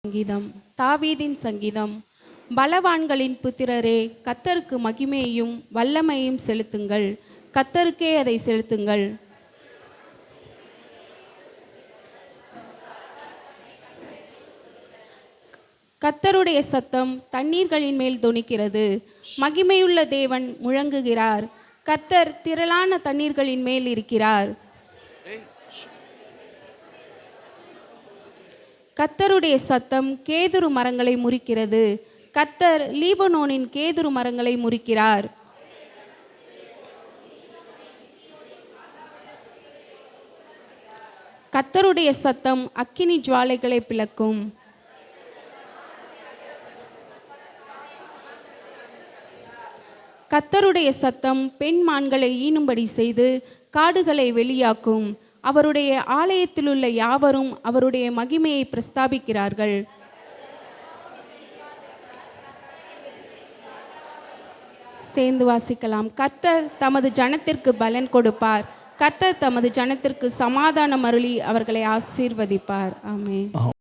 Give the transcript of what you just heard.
சங்கீதம். தாவீதின் சங்கீதம். பலவான்களின் புத்திரரே, கர்த்தருக்கு மகிமையையும் வல்லமையும் செலுத்துங்கள். கர்த்தருக்கே அதை செலுத்துங்கள். கர்த்தருடைய சத்தம் தண்ணீர்களின் மேல் தொனிக்கிறது. மகிமையுள்ள தேவன் முழங்குகிறார். கர்த்தர் திரளான தண்ணீர்களின் மேல் இருக்கிறார். கர்த்தருடைய சத்தம் கேதுரு மரங்களை முறிக்கிறது. கர்த்தர் லீபனோனின் கேதுரு மரங்களை முறிக்கிறார். கர்த்தருடைய சத்தம் அக்கினி ஜுவாலைகளை பிளக்கும். கர்த்தருடைய சத்தம் பெண் மான்களை ஈனும்படி செய்து காடுகளை வெளியாக்கும். அவருடைய ஆலயத்திலுள்ள யாவரும் அவருடைய மகிமையை பிரஸ்தாபிக்கிறார்கள். சேர்ந்து வாசிக்கலாம். கர்த்தர் தமது ஜனத்திற்கு பலன் கொடுப்பார். கர்த்தர் தமது ஜனத்திற்கு சமாதானம் அருளி அவர்களை ஆசீர்வதிப்பார். ஆமென்.